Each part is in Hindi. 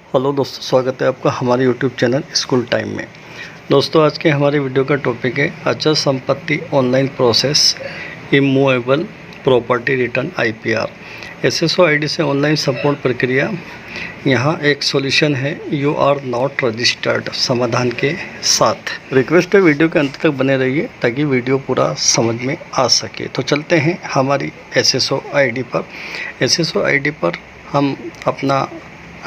हेलो दोस्तों, स्वागत है आपका हमारे यूट्यूब चैनल स्कूल टाइम में। दोस्तों, आज के हमारे वीडियो का टॉपिक है अचल संपत्ति online process immovable property return IPR। SSO ID से ऑनलाइन संपूर्ण प्रक्रिया। यहाँ एक सॉल्यूशन है, यू आर नॉट रजिस्टर्ड समाधान के साथ। रिक्वेस्ट है वीडियो के अंत तक बने रहिए ताकि वीडियो पूरा समझ में आ सके। तो चलते हैं हमारी SSO ID पर। SSO ID पर हम अपना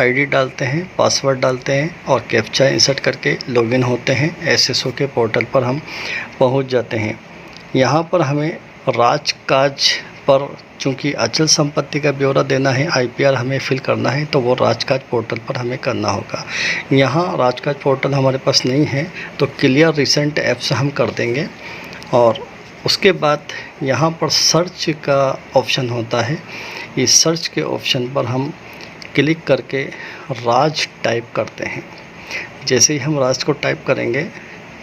ID डालते हैं, पासवर्ड डालते हैं और कैप्चा इंसर्ट करके लॉगिन होते हैं। SSO के पोर्टल पर हम पहुंच जाते हैं। यहाँ पर हमें राजकाज पर, चूँकि अचल संपत्ति का ब्यौरा देना है, IPR हमें फिल करना है, तो वो राजकाज पोर्टल पर हमें करना होगा। यहाँ राजकाज पोर्टल हमारे पास नहीं है तो क्लियर रिसेंट ऐप से हम कर देंगे। और उसके बाद यहाँ पर सर्च का ऑप्शन होता है। इस सर्च के ऑप्शन पर हम क्लिक करके राज टाइप करते हैं। जैसे ही हम राज को टाइप करेंगे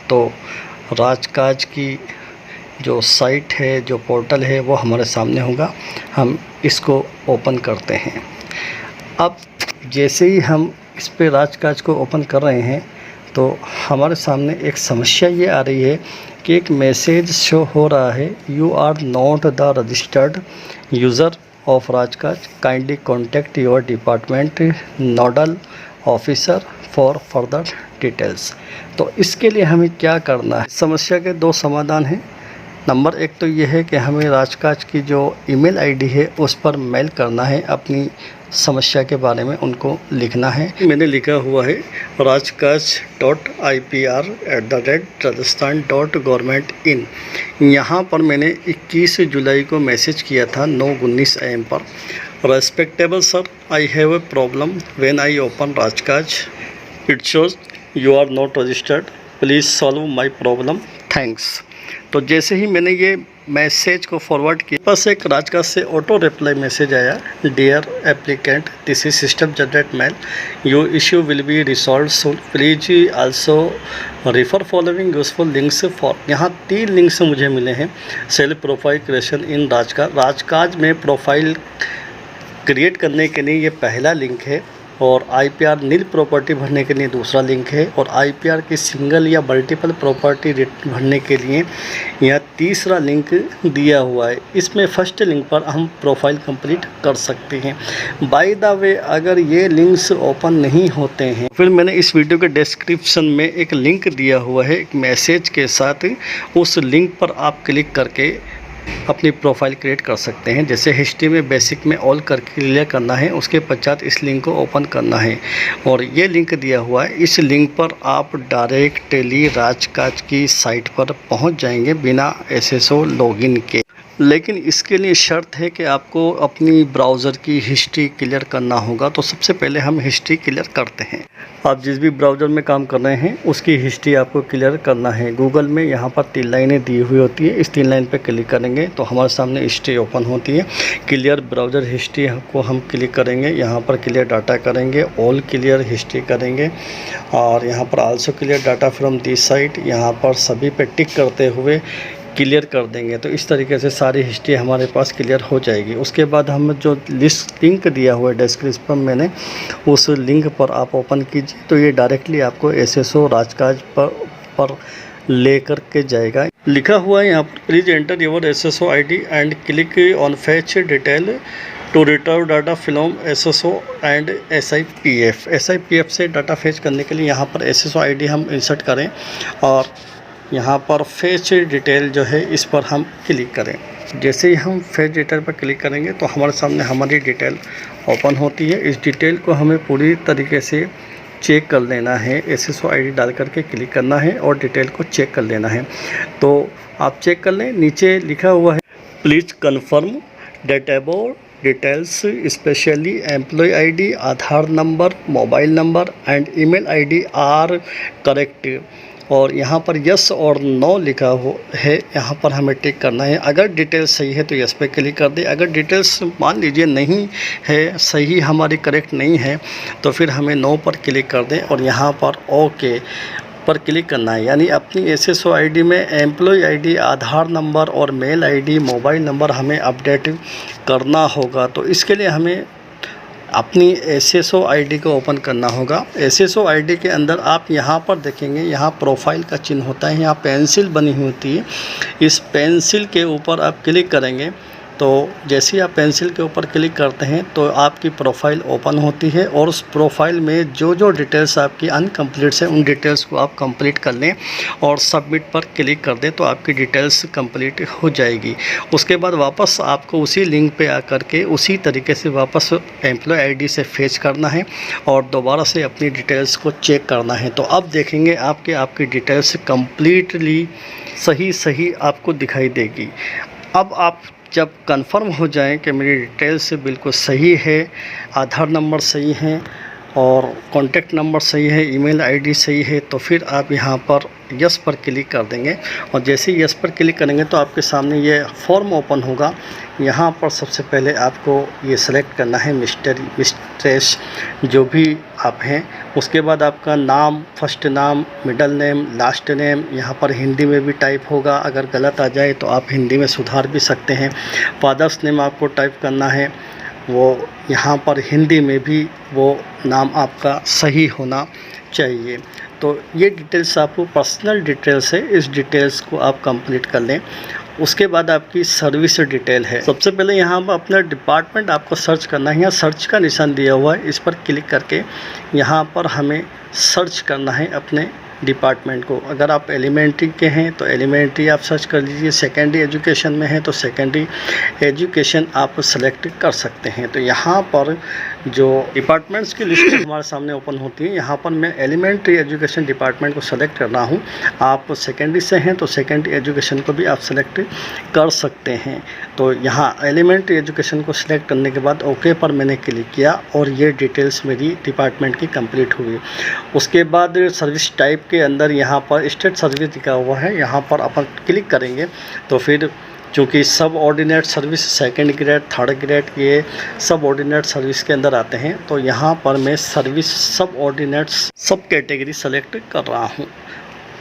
तो राजकाज की जो साइट है, जो पोर्टल है, वो हमारे सामने होगा। हम इसको ओपन करते हैं। अब जैसे ही हम इस पे राजकाज को ओपन कर रहे हैं तो हमारे सामने एक समस्या ये आ रही है कि एक मैसेज शो हो रहा है, you are not the registered user of Rajkaj, kindly contact your department nodal officer for further details. तो इसके लिए हमें क्या करना है? समस्या के दो समाधान हैं। नंबर एक तो ये है कि हमें राजकाज की जो ईमेल ID है उस पर मेल करना है, अपनी समस्या के बारे में उनको लिखना है। मैंने लिखा हुआ है rajkaj.ipr@rajasthan.government.in। यहाँ पर मैंने 21 जुलाई को मैसेज किया था 9:19 AM पर। Respectable sir, I have a problem when I open Rajkaj, it shows you are not registered, please solve my problem, thanks. तो जैसे ही मैंने ये मैसेज को फॉरवर्ड किया, बस एक राजकाज से ऑटो रिप्लाई मैसेज आया, dear applicant, this is system generate mail, your issue will be resolve soon, please also refer following useful links for. यहाँ 3 लिंक्स मुझे मिले हैं। सेल्फ प्रोफाइल क्रिएशन इन राजकाज। राजकाज में प्रोफाइल क्रिएट करने के लिए ये पहला लिंक है, और IPR नील प्रॉपर्टी भरने के लिए दूसरा लिंक है, और IPR की सिंगल या मल्टीपल प्रॉपर्टी भरने के लिए यहाँ तीसरा लिंक दिया हुआ है। इसमें फर्स्ट लिंक पर हम प्रोफाइल कंप्लीट कर सकते हैं। बाय द वे, अगर ये लिंक्स ओपन नहीं होते हैं, फिर मैंने इस वीडियो के डिस्क्रिप्शन में एक लिंक दिया हुआ है एक मैसेज के साथ। उस लिंक पर आप क्लिक करके अपनी प्रोफाइल क्रिएट कर सकते हैं। जैसे हिस्ट्री में बेसिक में ऑल करके क्लियर करना है, उसके पश्चात इस लिंक को ओपन करना है, और ये लिंक दिया हुआ है। इस लिंक पर आप डायरेक्टली राजकाज की साइट पर पहुंच जाएंगे बिना SSO लॉगिन के। लेकिन इसके लिए शर्त है कि आपको अपनी ब्राउज़र की हिस्ट्री क्लियर करना होगा। तो सबसे पहले हम हिस्ट्री क्लियर करते हैं। आप जिस भी ब्राउज़र में काम कर रहे हैं उसकी हिस्ट्री आपको क्लियर करना है। गूगल में यहाँ पर 3 लाइनें दी हुई होती है, इस 3 लाइन पर क्लिक करेंगे तो हमारे सामने हिस्ट्री ओपन होती है। क्लियर ब्राउज़र हिस्ट्री को हम क्लिक करेंगे, यहाँ पर क्लियर डाटा करेंगे, ऑल क्लियर हिस्ट्री करेंगे, और यहाँ पर also clear data from this site, यहाँ पर सभी पे टिक करते हुए क्लियर कर देंगे। तो इस तरीके से सारी हिस्ट्री हमारे पास क्लियर हो जाएगी। उसके बाद हम जो लिंक दिया हुआ है डिस्क्रिप्शन में, मैंने उस लिंक पर आप ओपन कीजिए तो ये डायरेक्टली आपको SSO राजकाज पर लेकर के जाएगा। लिखा हुआ है यहाँ पर, please enter your SSO ID and click on fetch detail to retrieve data from SSO and SIPF से डाटा फैच करने के लिए यहाँ पर SSO ID हम इंसर्ट करें, और यहाँ पर फैच डिटेल जो है इस पर हम क्लिक करें। जैसे ही हम फैच डिटेल पर क्लिक करेंगे तो हमारे सामने हमारी डिटेल ओपन होती है। इस डिटेल को हमें पूरी तरीके से चेक कर लेना है। SSO ID डाल करके क्लिक करना है और डिटेल को चेक कर लेना है। तो आप चेक कर लें, नीचे लिखा हुआ है, please confirm that about details specially employee ID, Aadhaar number, mobile number and email ID are correct. और यहाँ पर यस और नो लिखा हो है, यहाँ पर हमें टिक करना है। अगर डिटेल्स सही है तो यस पे क्लिक कर दें। अगर डिटेल्स मान लीजिए नहीं है, सही हमारी करेक्ट नहीं है, तो फिर हमें नो पर क्लिक कर दें और यहाँ पर ओके पर क्लिक करना है। यानी अपनी SSO ID में एम्प्लॉय ID, आधार नंबर और मेल ID, मोबाइल नंबर हमें अपडेट करना होगा। तो इसके लिए हमें अपनी SSO आईडी को ओपन करना होगा। SSO आईडी के अंदर आप यहाँ पर देखेंगे, यहाँ प्रोफाइल का चिन्ह होता है, यहाँ पेंसिल बनी हुई होती है। इस पेंसिल के ऊपर आप क्लिक करेंगे तो जैसे ही आप पेंसिल के ऊपर क्लिक करते हैं तो आपकी प्रोफाइल ओपन होती है और उस प्रोफाइल में जो जो डिटेल्स आपकी अनकम्प्लीट है उन डिटेल्स को आप कंप्लीट कर लें और सबमिट पर क्लिक कर दें तो आपकी डिटेल्स कंप्लीट हो जाएगी। उसके बाद वापस आपको उसी लिंक पे आकर के उसी तरीके से वापस एम्प्लॉय आईडी से फेच करना है और दोबारा से अपनी डिटेल्स को चेक करना है। तो अब देखेंगे आपकी डिटेल्स कम्प्लीटली सही आपको दिखाई देगी। अब आप जब कंफर्म हो जाएं कि मेरी डिटेल्स बिल्कुल सही है, आधार नंबर सही है और कॉन्टैक्ट नंबर सही है, ईमेल आईडी सही है, तो फिर आप यहाँ पर यस पर क्लिक कर देंगे और जैसे ही यस पर क्लिक करेंगे तो आपके सामने ये फॉर्म ओपन होगा। यहाँ पर सबसे पहले आपको ये सेलेक्ट करना है मिस्ट्रेस जो भी आप हैं। उसके बाद आपका नाम, फर्स्ट नाम, मिडल नेम, लास्ट नेम यहाँ पर हिंदी में भी टाइप होगा। अगर गलत आ जाए तो आप हिंदी में सुधार भी सकते हैं। फादर्स नेम आपको टाइप करना है, वो यहाँ पर हिंदी में भी वो नाम आपका सही होना चाहिए। तो ये डिटेल्स आपको पर्सनल डिटेल्स है, इस डिटेल्स को आप कंप्लीट कर लें। उसके बाद आपकी सर्विस डिटेल है। सबसे पहले यहाँ पर अपना डिपार्टमेंट आपको सर्च करना है। यहाँ सर्च का निशान दिया हुआ है, इस पर क्लिक करके यहाँ पर हमें सर्च करना है अपने डिपार्टमेंट को। अगर आप एलिमेंट्री के हैं तो एलिमेंट्री आप सर्च कर लीजिए, सेकेंडरी एजुकेशन में है तो सेकेंडरी एजुकेशन आप सेलेक्ट कर सकते हैं। तो यहाँ पर जो डिपार्टमेंट्स की लिस्ट हमारे सामने ओपन होती है, यहाँ पर मैं एलिमेंट्री एजुकेशन डिपार्टमेंट को सेलेक्ट कर रहा हूँ। आप सेकेंडरी से हैं तो सेकेंडरी एजुकेशन को भी आप सेलेक्ट कर सकते हैं। तो यहाँ एलिमेंट्री एजुकेशन को सिलेक्ट करने के बाद ओके पर मैंने क्लिक किया और ये डिटेल्स मेरी डिपार्टमेंट की कंप्लीट हुई। उसके बाद सर्विस टाइप के अंदर यहाँ पर स्टेट सर्विस लिखा हुआ है, यहाँ पर अपन क्लिक करेंगे तो फिर चूँकि सब ordinate service, second grade, third grade, ये सब ऑर्डिनेट सर्विस के अंदर आते हैं। तो यहाँ पर मैं सर्विस सब ऑर्डिनेट सब कैटेगरी सेलेक्ट कर रहा हूँ।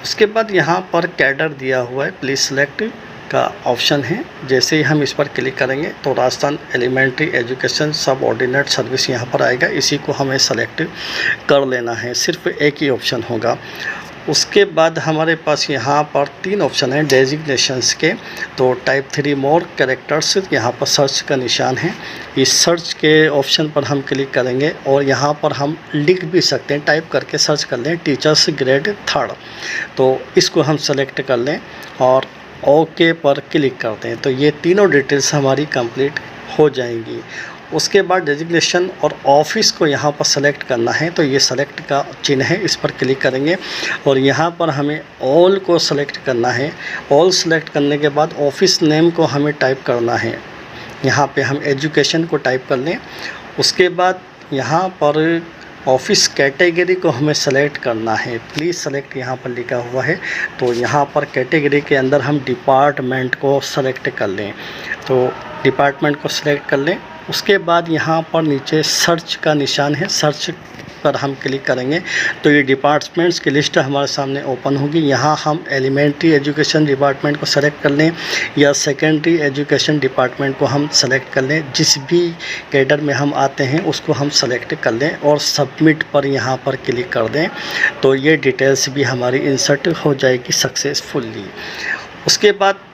उसके बाद यहाँ पर कैडर दिया हुआ है, प्लीज़ सेलेक्ट का ऑप्शन है। जैसे ही हम इस पर क्लिक करेंगे तो राजस्थान एलिमेंट्री एजुकेशन सब ऑर्डिनेट सर्विस यहाँ पर आएगा, इसी को हमें सेलेक्ट कर लेना है। सिर्फ एक ही ऑप्शन होगा। उसके बाद हमारे पास यहाँ पर 3 ऑप्शन हैं डेजिग्नेशंस के। तो टाइप 3 मोर कैरेक्टर्स, यहाँ पर सर्च का निशान है, इस सर्च के ऑप्शन पर हम क्लिक करेंगे और यहाँ पर हम लिख भी सकते हैं, टाइप करके सर्च कर लें टीचर्स ग्रेड 3rd। तो इसको हम सेलेक्ट कर लें और ओके पर क्लिक करते हैं तो ये तीनों डिटेल्स हमारी कंप्लीट हो जाएंगी। उसके बाद डेजिग्नेशन और ऑफिस को यहाँ पर सेलेक्ट करना है, तो ये सेलेक्ट का चिन्ह है, इस पर क्लिक करेंगे और यहाँ पर हमें ऑल को सेलेक्ट करना है। ऑल सेलेक्ट करने के बाद ऑफिस नेम को हमें टाइप करना है, यहाँ पे हम एजुकेशन को टाइप कर लें। उसके बाद यहाँ पर ऑफिस कैटेगरी को हमें सेलेक्ट करना है, प्लीज़ सेलेक्ट यहाँ पर लिखा हुआ है। तो यहाँ पर कैटेगरी के अंदर हम डिपार्टमेंट को सेलेक्ट कर लें, तो डिपार्टमेंट को सेलेक्ट कर लें। उसके बाद यहाँ पर नीचे सर्च का निशान है, सर्च पर हम क्लिक करेंगे तो ये डिपार्टमेंट्स की लिस्ट हमारे सामने ओपन होगी। यहाँ हम एलिमेंट्री एजुकेशन डिपार्टमेंट को सेलेक्ट कर लें या सेकेंडरी एजुकेशन डिपार्टमेंट को हम सेलेक्ट कर लें, जिस भी कैडर में हम आते हैं उसको हम सेलेक्ट कर लें और सबमिट पर यहाँ पर क्लिक कर दें तो ये डिटेल्स भी हमारी इंसर्ट हो जाएगी सक्सेसफुली। उसके बाद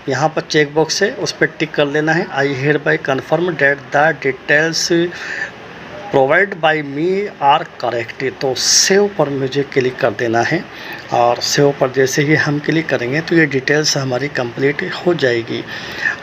यहाँ पर चेक बॉक्स है, उस पर टिक कर लेना है, I hereby confirm that the details provide by me are correct. तो सेव पर मुझे क्लिक कर देना है और सेव पर जैसे ही हम क्लिक करेंगे तो ये डिटेल्स हमारी कंप्लीट हो जाएगी।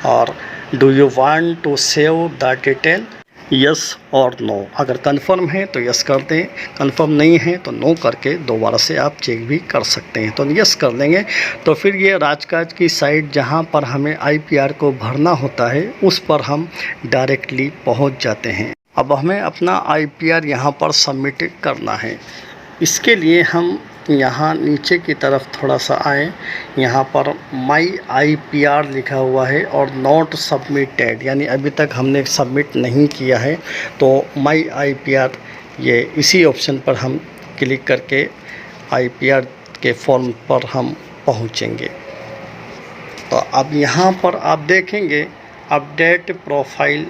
और do you want to save the detail, yes और नो। अगर कंफर्म है तो यस कर दें, कंफर्म नहीं है तो नो करके दोबारा से आप चेक भी कर सकते हैं। तो यस कर देंगे तो फिर ये राजकाज की साइट जहां पर हमें IPR को भरना होता है उस पर हम डायरेक्टली पहुंच जाते हैं। अब हमें अपना IPR यहां पर सबमिट करना है। इसके लिए हम यहाँ नीचे की तरफ थोड़ा सा आए, यहाँ पर माई IPR लिखा हुआ है और नॉट सबमिटेड, यानी अभी तक हमने सबमिट नहीं किया है। तो माई IPR ये इसी ऑप्शन पर हम क्लिक करके IPR के फॉर्म पर हम पहुँचेंगे। तो अब यहाँ पर आप देखेंगे अपडेट प्रोफाइल,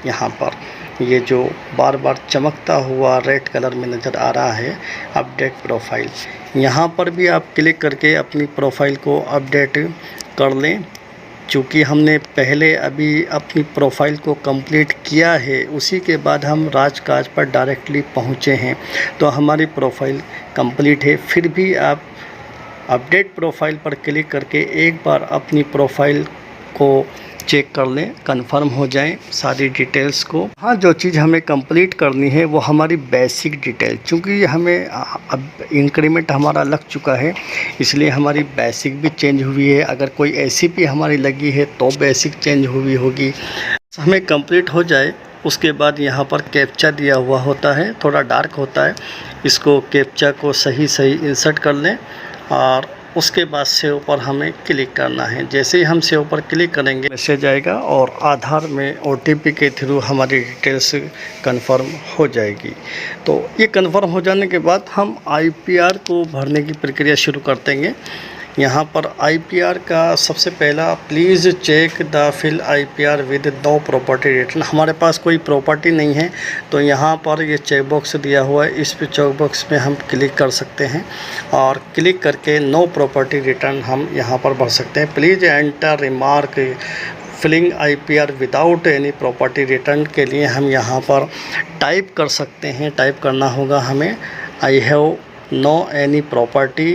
यहाँ पर ये जो बार बार चमकता हुआ रेड कलर में नज़र आ रहा है अपडेट प्रोफाइल, यहाँ पर भी आप क्लिक करके अपनी प्रोफाइल को अपडेट कर लें। चूँकि हमने पहले अभी अपनी प्रोफाइल को कंप्लीट किया है, उसी के बाद हम राजकाज पर डायरेक्टली पहुँचे हैं, तो हमारी प्रोफाइल कंप्लीट है। फिर भी आप अपडेट प्रोफाइल पर क्लिक करके एक बार अपनी प्रोफाइल को चेक कर लें, कंफर्म हो जाएं सारी डिटेल्स को। हाँ, जो चीज़ हमें कंप्लीट करनी है वो हमारी बेसिक डिटेल, क्योंकि हमें अब इंक्रीमेंट हमारा लग चुका है, इसलिए हमारी बेसिक भी चेंज हुई है। अगर कोई एसीपी हमारी लगी है तो बेसिक चेंज हुई होगी। हमें कंप्लीट हो जाए उसके बाद यहाँ पर कैप्चा दिया हुआ होता है, थोड़ा डार्क होता है, इसको कैप्चा को सही इंसर्ट कर लें और उसके बाद सेव पर हमें क्लिक करना है। जैसे ही हम सेव पर क्लिक करेंगे मैसेज आएगा और आधार में ओटीपी के थ्रू हमारी डिटेल्स कंफर्म हो जाएगी। तो ये कंफर्म हो जाने के बाद हम आईपीआर को भरने की प्रक्रिया शुरू कर देंगे। यहाँ पर आईपीआर का सबसे पहला, please check the fill IPR with no property return. हमारे पास कोई प्रॉपर्टी नहीं है, तो यहाँ पर ये चेक बॉक्स दिया हुआ है, इस पे चेक बॉक्स में हम क्लिक कर सकते हैं और क्लिक करके नो प्रॉपर्टी रिटर्न हम यहाँ पर भर सकते हैं। Please enter remark filling IPR without any property return के लिए हम यहाँ पर टाइप कर सकते हैं। टाइप करना होगा हमें I have no any property,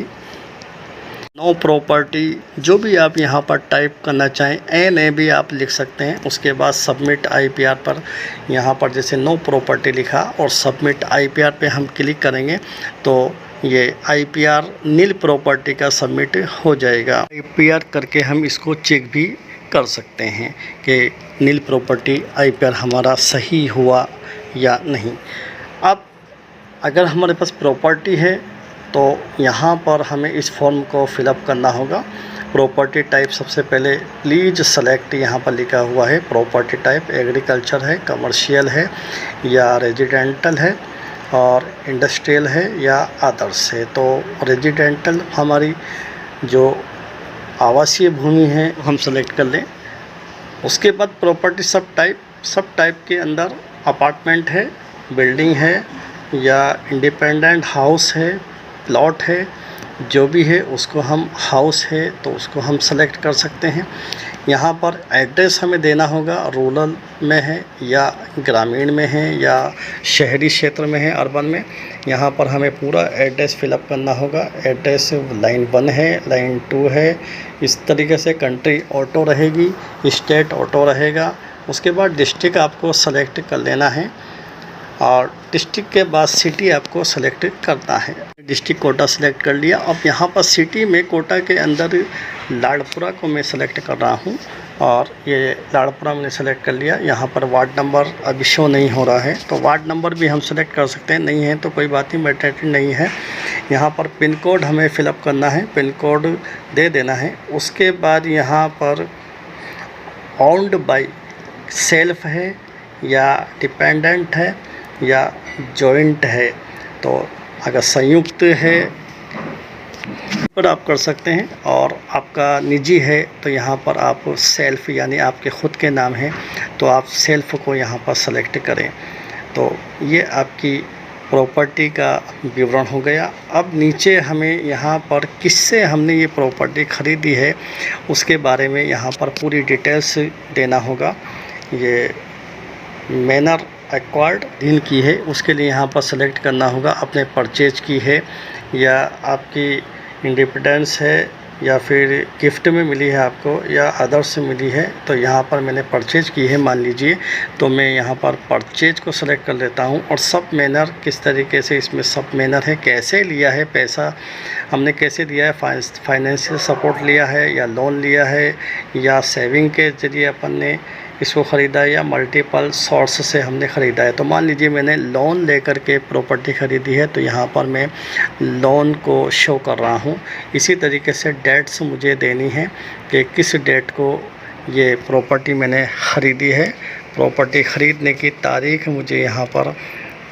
no property, जो भी आप यहाँ पर टाइप करना चाहें, NA भी आप लिख सकते हैं। उसके बाद सबमिट आईपीआर पर यहाँ पर जैसे नो प्रॉपर्टी लिखा और सबमिट आईपीआर पे हम क्लिक करेंगे तो ये आईपीआर नील प्रॉपर्टी का सबमिट हो जाएगा। आईपीआर करके हम इसको चेक भी कर सकते हैं कि नील प्रॉपर्टी आईपीआर हमारा सही हुआ या नहीं। अब अगर हमारे पास प्रॉपर्टी है तो यहाँ पर हमें इस फॉर्म को फिलअप करना होगा। प्रॉपर्टी टाइप सबसे पहले प्लीज़ सेलेक्ट, यहाँ पर लिखा हुआ है प्रॉपर्टी टाइप एग्रीकल्चर है, कमर्शियल है या रेजिडेंटल है और इंडस्ट्रियल है या अदर्स है। तो रेजिडेंटल हमारी जो आवासीय भूमि है हम सेलेक्ट कर लें। उसके बाद प्रॉपर्टी सब टाइप के अंदर अपार्टमेंट है, बिल्डिंग है या इंडिपेंडेंट हाउस है, प्लॉट है, जो भी है उसको हम, हाउस है तो उसको हम सेलेक्ट कर सकते हैं। यहाँ पर एड्रेस हमें देना होगा, रूरल में है या ग्रामीण में है या शहरी क्षेत्र में है, अर्बन में। यहाँ पर हमें पूरा एड्रेस फिलअप करना होगा। एड्रेस लाइन 1 है, लाइन 2 है, इस तरीके से। कंट्री ऑटो रहेगी, स्टेट ऑटो रहेगा। उसके बाद डिस्ट्रिक्ट आपको सेलेक्ट कर लेना है और डिस्ट्रिक्ट के बाद सिटी आपको सेलेक्ट करना है। डिस्ट्रिक्ट कोटा सेलेक्ट कर लिया। अब यहाँ पर सिटी में कोटा के अंदर लाड़पुरा को मैं सेलेक्ट कर रहा हूँ और ये लाड़पुरा मैंने सेलेक्ट कर लिया। यहाँ पर वार्ड नंबर अभी शो नहीं हो रहा है, तो वार्ड नंबर भी हम सेलेक्ट कर सकते हैं। नहीं है तो कोई बात नहीं, मैटरनिटी नहीं है। यहाँ पर पिन कोड हमें फिलअप करना है, पिन कोड दे देना है। उसके बाद यहाँ पर ओन्ड बाय सेल्फ है या डिपेंडेंट है या जॉइंट है, तो अगर संयुक्त है पर आप कर सकते हैं और आपका निजी है तो यहाँ पर आप सेल्फ यानी आपके ख़ुद के नाम है तो आप सेल्फ को यहाँ पर सेलेक्ट करें। तो ये आपकी प्रॉपर्टी का विवरण हो गया। अब नीचे हमें यहाँ पर किससे हमने ये प्रॉपर्टी ख़रीदी है उसके बारे में यहाँ पर पूरी डिटेल्स देना होगा। ये मैनर एक्वायर्ड दिन की है, उसके लिए यहाँ पर सेलेक्ट करना होगा अपने परचेज की है या आपकी इंडिपेंडेंस है या फिर गिफ्ट में मिली है आपको या अदर्स से मिली है। तो यहाँ पर मैंने परचेज की है मान लीजिए, तो मैं यहाँ पर परचेज को सेलेक्ट कर लेता हूँ। और सब मैनर किस तरीके से इसमें सब मैनर है, कैसे लिया है, पैसा हमने कैसे दिया है, फाइनेंशियल सपोर्ट लिया है या लोन लिया है या सेविंग के ज़रिए अपन ने इसको ख़रीदा है या मल्टीपल सोर्स से हमने ख़रीदा है। तो मान लीजिए मैंने लोन लेकर के प्रॉपर्टी ख़रीदी है तो यहाँ पर मैं लोन को शो कर रहा हूँ। इसी तरीके से डेट्स मुझे देनी है कि किस डेट को ये प्रॉपर्टी मैंने ख़रीदी है। प्रॉपर्टी ख़रीदने की तारीख़ मुझे यहाँ पर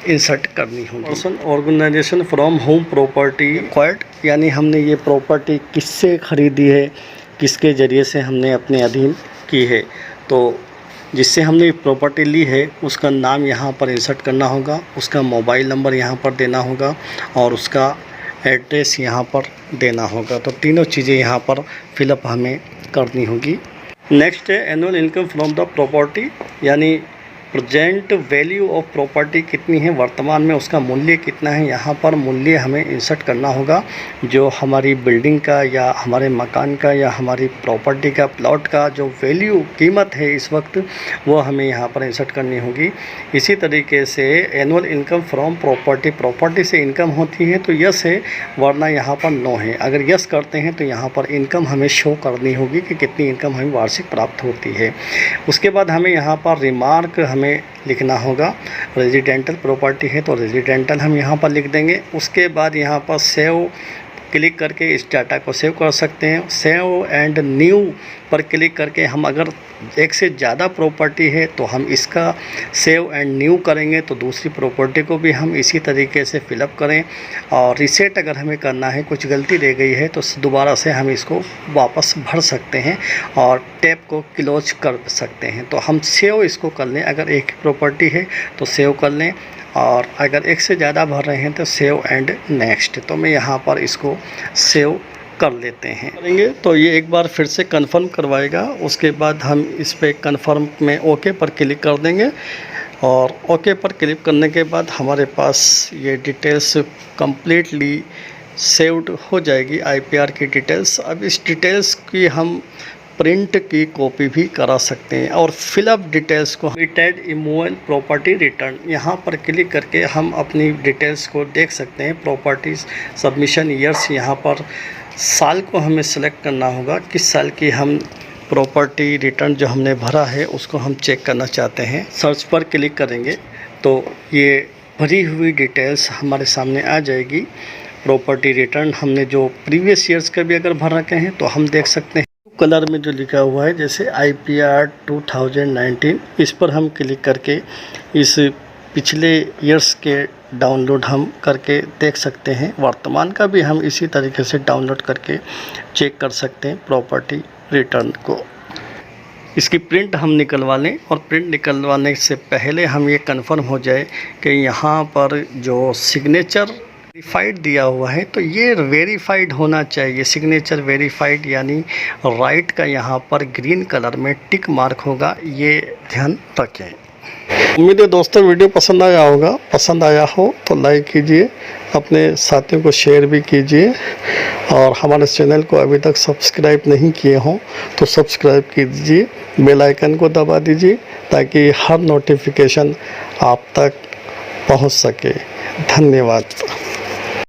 इंसर्ट करनी होगी। Person organisation from home property acquired, यानी हमने ये प्रॉपर्टी किससे ख़रीदी है, किसके ज़रिए से हमने अपने अधीन की है। तो जिससे हमने प्रॉपर्टी ली है उसका नाम यहाँ पर इंसर्ट करना होगा, उसका मोबाइल नंबर यहाँ पर देना होगा और उसका एड्रेस यहाँ पर देना होगा। तो तीनों चीज़ें यहाँ पर फिलअप हमें करनी होगी। नेक्स्ट है annual income from the property, यानी प्रेजेंट वैल्यू ऑफ प्रॉपर्टी कितनी है, वर्तमान में उसका मूल्य कितना है। यहाँ पर मूल्य हमें इंसर्ट करना होगा, जो हमारी बिल्डिंग का या हमारे मकान का या हमारी प्रॉपर्टी का प्लॉट का जो वैल्यू कीमत है इस वक्त, वो हमें यहाँ पर इंसर्ट करनी होगी। इसी तरीके से annual income from property, property से इनकम होती है तो यस है, वरना यहाँ पर नो है। अगर यस करते हैं तो यहाँ पर इनकम हमें शो करनी होगी कि कितनी इनकम हमें वार्षिक प्राप्त होती है। उसके बाद हमें यहाँ पर रिमार्क हमें लिखना होगा। रेजिडेंटल प्रॉपर्टी है तो रेजिडेंटल हम यहाँ पर लिख देंगे। उसके बाद यहाँ पर सेव क्लिक करके इस डाटा को सेव कर सकते हैं। सेव एंड न्यू पर क्लिक करके हम अगर एक से ज़्यादा प्रॉपर्टी है तो हम इसका सेव एंड न्यू करेंगे, तो दूसरी प्रॉपर्टी को भी हम इसी तरीके से फिलअप करें। और रीसेट अगर हमें करना है, कुछ गलती रह गई है तो दोबारा से हम इसको वापस भर सकते हैं और टैब को क्लोज कर सकते हैं। तो हम सेव इसको कर लें, अगर एक प्रॉपर्टी है तो सेव कर लें और अगर एक से ज़्यादा भर रहे हैं तो सेव एंड नेक्स्ट। तो मैं यहाँ पर इसको सेव कर लेते हैं करेंगे तो ये एक बार फिर से कंफर्म करवाएगा। उसके बाद हम इस पे कंफर्म में ओके पर क्लिक कर देंगे और ओके पर क्लिक करने के बाद हमारे पास ये डिटेल्स कंप्लीटली सेव्ड हो जाएगी, IPR की डिटेल्स। अब इस डिटेल्स की हम प्रिंट की कॉपी भी करा सकते हैं और फिलअप डिटेल्स को रिटायर्ड इमूवेबल प्रॉपर्टी रिटर्न, यहाँ पर क्लिक करके हम अपनी डिटेल्स को देख सकते हैं। प्रॉपर्टीज सबमिशन ईयर्स, यहाँ पर साल को हमें सेलेक्ट करना होगा, किस साल की हम प्रॉपर्टी रिटर्न जो हमने भरा है उसको हम चेक करना चाहते हैं। सर्च पर क्लिक करेंगे तो ये भरी हुई डिटेल्स हमारे सामने आ जाएगी। प्रॉपर्टी रिटर्न हमने जो प्रीवियस ईयर्स का भी अगर भर रखे हैं तो हम देख सकते हैं। कलर में जो लिखा हुआ है जैसे IPR 2019, इस पर हम क्लिक करके इस पिछले ईयर्स के डाउनलोड हम करके देख सकते हैं। वर्तमान का भी हम इसी तरीके से डाउनलोड करके चेक कर सकते हैं प्रॉपर्टी रिटर्न को। इसकी प्रिंट हम निकलवा लें और प्रिंट निकलवाने से पहले हम ये कंफर्म हो जाए कि यहाँ पर जो सिग्नेचर वेरीफाइड दिया हुआ है तो ये वेरीफाइड होना चाहिए। सिग्नेचर वेरीफाइड यानी राइट का यहाँ पर ग्रीन कलर में टिक मार्क होगा, ये ध्यान रखें। उम्मीद है दोस्तों वीडियो पसंद आया होगा। पसंद आया हो तो लाइक कीजिए, अपने साथियों को शेयर भी कीजिए और हमारे चैनल को अभी तक सब्सक्राइब नहीं किए हों तो सब्सक्राइब कीजिए, बेल आइकन को दबा दीजिए ताकि हर नोटिफिकेशन आप तक पहुंच सके। धन्यवाद।